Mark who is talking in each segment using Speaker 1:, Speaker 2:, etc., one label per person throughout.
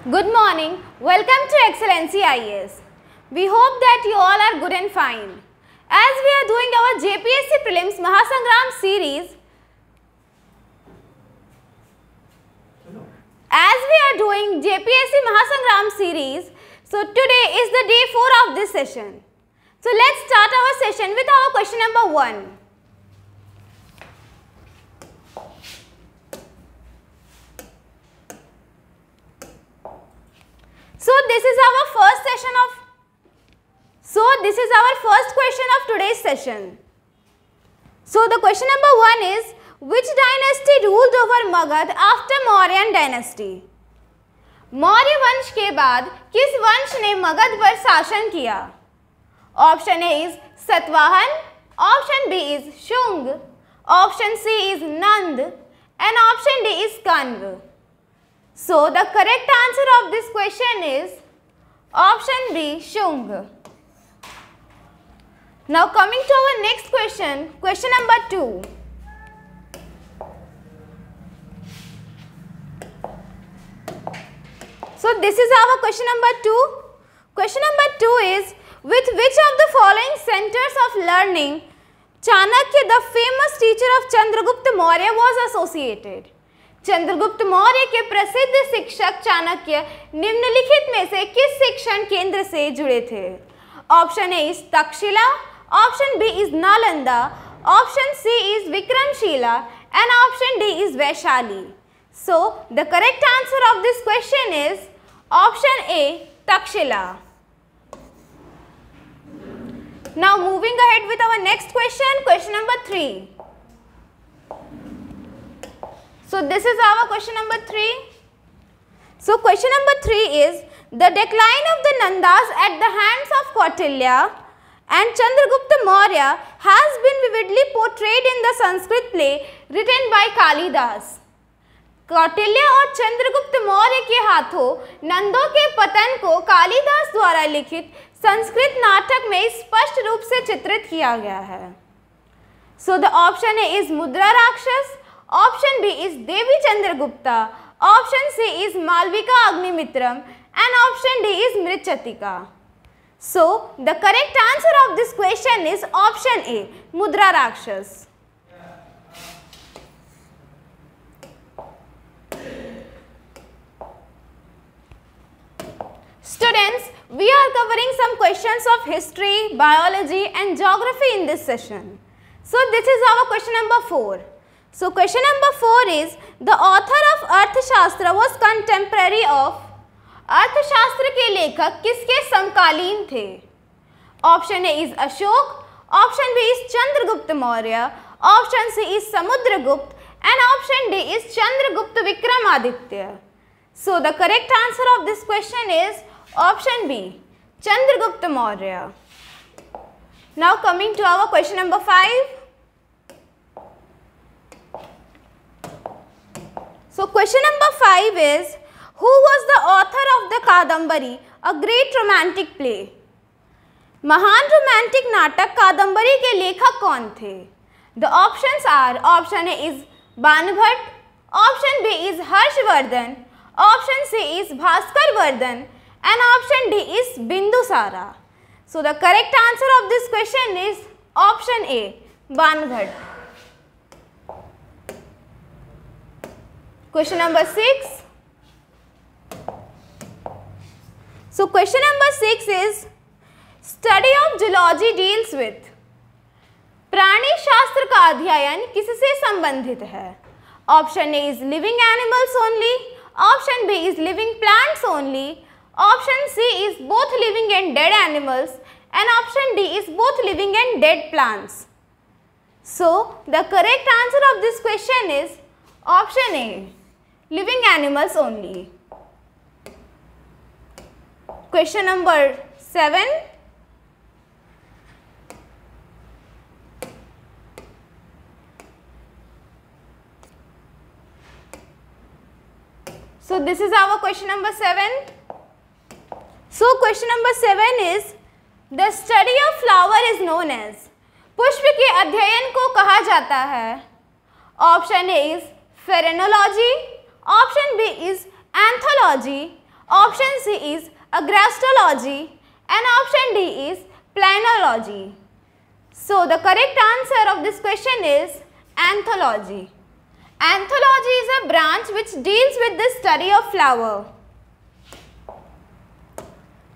Speaker 1: Good morning. Welcome to Excellency IAS. We hope that you all are good and fine. As we are doing our JPSC Prelims Mahasangram series, so today is the day 4 of this session. So let's start our session with our question number 1. So this is our first question of today's session. So the question number 1 is, which dynasty ruled over Magध after Mauryan dynasty? Maurya वंश के बाद किस वंश ने मगध पर शासन किया? Option A is Satavahana, option B is Shunga, option C is Nanda and option D is Kanva. So the correct answer of this question is option B, Shung. Now coming to our next question, question number 2. So this is our question number 2. Question number 2 is, with which of the following centers of learning Chanakya, the famous teacher of Chandragupta Maurya, was associated? Chandragupta Maurya के प्रसिद्ध शिक्षक चाणक्य निम्नलिखित में से किस शिक्षण केंद्र से जुड़े थे? Option A is Takshashila, option B is Nalanda, option C is Vikramashila and option D is Vaishali. So the correct answer of this question is option A Takshashila. Now moving ahead with our next question, question number 3. So this is our question number 3. So question number 3 is, the decline of the Nandas at the hands of Kautilya and Chandragupta Maurya has been vividly portrayed in the Sanskrit play written by Kalidas. Kautilya और चंद्रगुप्त मौर्य के हाथों नंदों के पतन को कालिदास द्वारा लिखित संस्कृत नाटक में स्पष्ट रूप से चित्रित किया गया है. So the option A is मुद्रा राक्षस, option B is Devi Chandragupta, option C is Malvika Agnimitra and option D is Mrichatika. So the correct answer of this question is option A, Mudra Rakshas. Students, we are covering some questions of history, biology and geography in this session. So this is our question number 4. So question number 4 is, the author of अर्थशास्त्र was contemporary of. अर्थशास्त्र के लेखक किसके समकालीन थे? Option A is Ashoka, option B is Chandragupta Maurya, option C is Samudragupta and option D is Chandragupta Vikramaditya. So the correct answer of this question is option B, Chandragupta Maurya. Now coming to our question number 5. So question number 5 is, who was the author of the Kadambari, a great romantic play? महान romantic नाटक कादम्बरी के लेखक कौन थे? The options are, option A is Banabhatta, option B is Harshvardhan, option C is Bhaskar Vardhan and option D is Bindusara. So the correct answer of this question is option A, Banabhatta. Question number 6. So question number 6 is, study of zoology deals with. प्राणी शास्त्र का अध्ययन किससे संबंधित है? Option A is living animals only, option B is living plants only, option C is both living and dead animals and option D is both living and dead plants. So the correct answer of this question is option A, living animals only. Question number 7. So this is our question number 7. So question number 7 is, the study of flower is known as. पुष्प के अध्ययन को कहा जाता है. Option A is phrenology, option B is anthology, option C is agrastology, and option D is planology. So the correct answer of this question is anthology. Anthology is a branch which deals with the study of flower.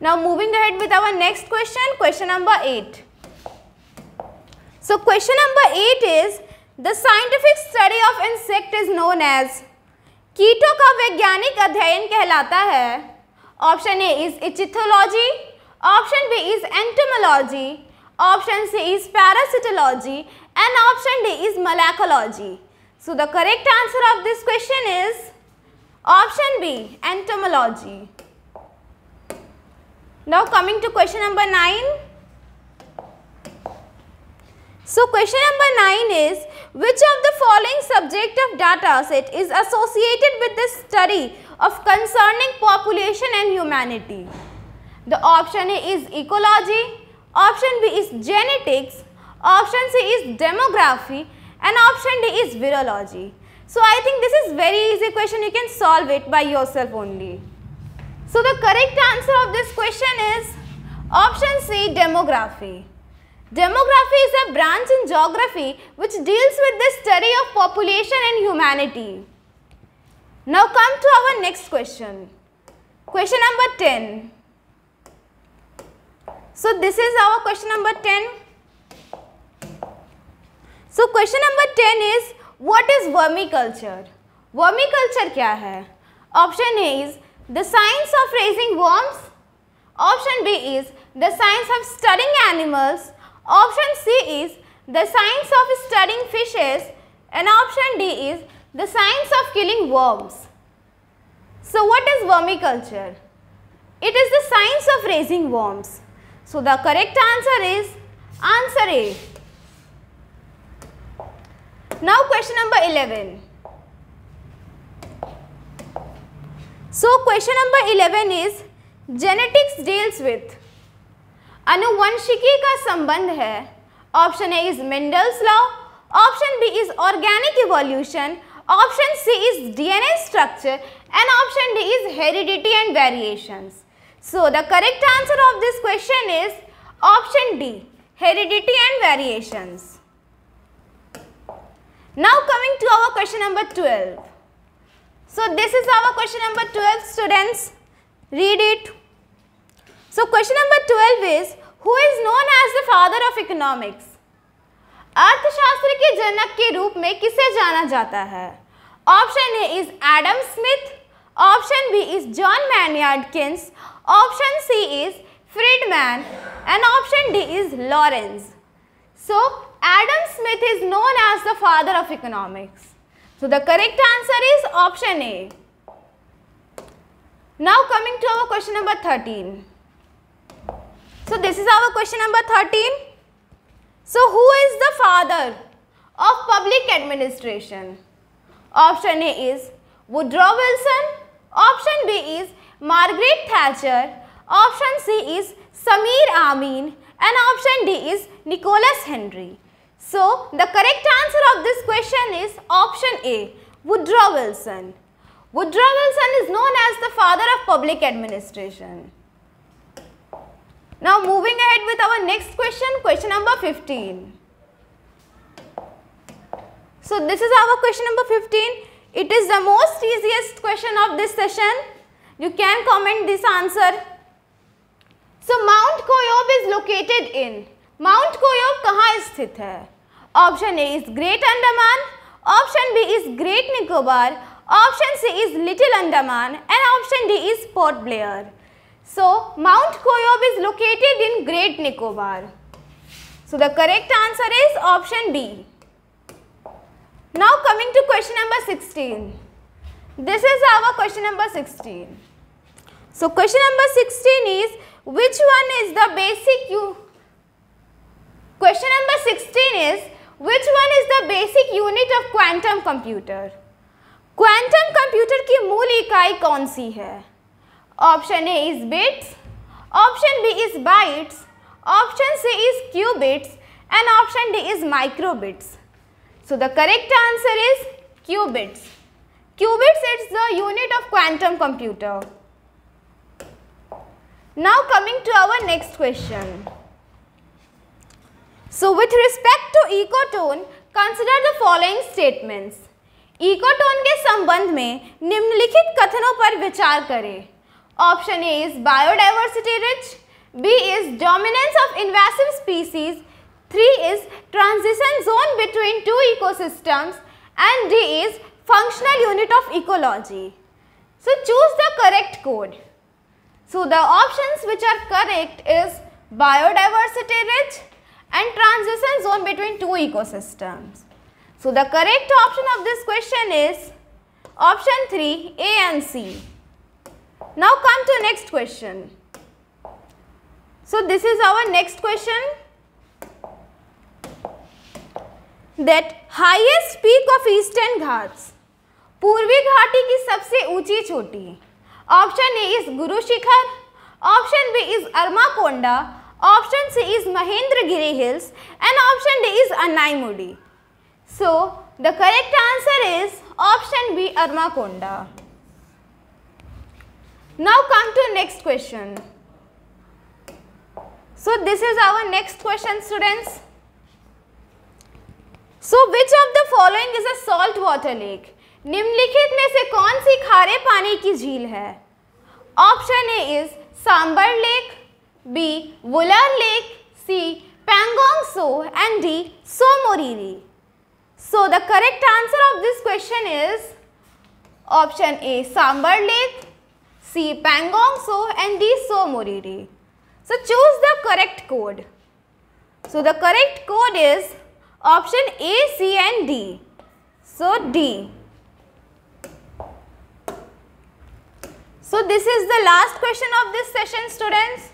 Speaker 1: Now moving ahead with our next question, question number 8. So question number 8 is, the scientific study of insect is known as, कीटों का वैज्ञानिक अध्ययन कहलाता है. Option A is ichthyology, option B is entomology, option C is parasitology, and option D is malacology. So the correct answer of this question is option B, entomology. Now coming to question number 9. So question number 9 is, which of the following subject of data set is associated with the study of concerning population and humanity? The option A is ecology, option B is genetics, option C is demography, and option D is virology. So I think this is very easy question, you can solve it by yourself only. So the correct answer of this question is option C, demography. Demography is a branch in geography which deals with the study of population and humanity. Now come to our next question. Question number 10. So this is our question number 10. So question number 10 is, what is vermiculture? Vermiculture क्या है? Option A is the science of raising worms. Option B is the science of studying animals. Option C is the science of studying fishes, and option D is the science of killing worms. So what is vermiculture? It is the science of raising worms. So the correct answer is answer A. Now question number 11. So question number 11 is, genetics deals with, अनुवंशिकी का संबंध है. Option A is Mendel's law, option B is organic evolution, option C is DNA structure, and option D is heredity and variations. So the correct answer of this question is option D, heredity and variations. Now coming to our question number 12. So this is our question number 12, students. Read it. So question number 12 is, who is known as the father of economics? अर्थशास्त्र के जनक के रूप में किसे जाना जाता है? Option A is Adam Smith, option B is John Maynard Keynes, option C is Friedman, and option D is Lawrence. So Adam Smith is known as the father of economics. So the correct answer is option A. Now coming to our question number 13. So this is our question number 13. So who is the father of public administration? Option A is Woodrow Wilson, option B is Margaret Thatcher, option C is Samir Amin, and option D is Nicholas Henry. So the correct answer of this question is option A, Woodrow Wilson. Woodrow Wilson is known as the father of public administration. Now moving ahead with our next question, question number 15. So this is our question number 15. It is the most easiest question of this session. You can comment this answer. So Mount Koyob is located in, Mount Koyob कहाँ स्थित है? Option A is Great Andaman, option B is Great Nicobar, option C is Little Andaman, and option D is Port Blair. So Mount Koyob is located in Great Nicobar. So the correct answer is option B. Now coming to question number 16. This is our question number 16. So question number 16 is, which one is the basic Question number 16 is, which one is the basic unit of quantum computer? Quantum computer की मूल इकाई कौन सी है? Option A is bits, option B is bytes, option C is qubits, and option D is microbits. So the correct answer is qubits. Qubits is the unit of quantum computer. Now coming to our next question. So with respect to ecotone, consider the following statements. Ecotone के संबंध में निम्नलिखित कथनों पर विचार करें. Option A is biodiversity rich, B is dominance of invasive species, 3 is transition zone between two ecosystems, and D is functional unit of ecology. So choose the correct code. So the options which are correct is biodiversity rich and transition zone between two ecosystems. So the correct option of this question is option 3, A and C. Now come to next question. So this is our next question. That highest peak of Eastern Ghats, पूर्वी घाटी की सबसे ऊंची चोटी. Option A is Guru Shikhar, option B is Armakonda, option C is Mahendragiri hills and option D is Anaimudi. So the correct answer is option B, Armakonda. Now come to next question. So this is our next question, students. So which of the following is a salt water lake? निम्नलिखित में से कौन सी खारे पानी की झील है? Option A is Sambhar lake, B Wular lake, C Pangong Tso and D Tsomoriri. So the correct answer of this question is option A, Sambar Lake, C, Pangong So and D, Somoriri. So choose the correct code. So the correct code is option A, C and D. So D. So this is the last question of this session, students.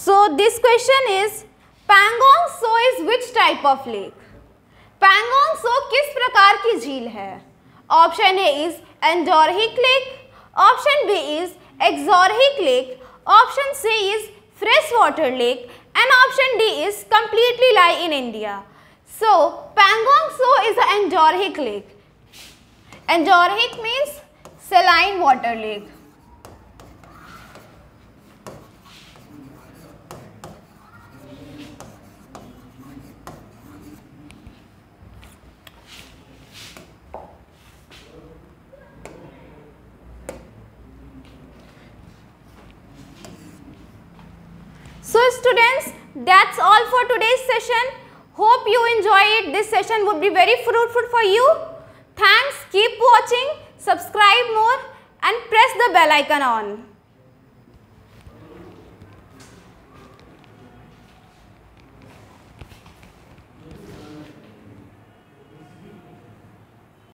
Speaker 1: So this question is Pangong So is which type of lake? Pangong Tso किस प्रकार की झील है? Option A is endorheic lake, option B is exorheic lake, option C is fresh water lake and option D is completely lie in India. So Pangong Tso is a endorheic lake. Endorheic means saline water lake. So students, that's all for today's session. Hope you enjoy it. This session would be very fruitful for you. Thanks. Keep watching, subscribe more and press the bell icon on.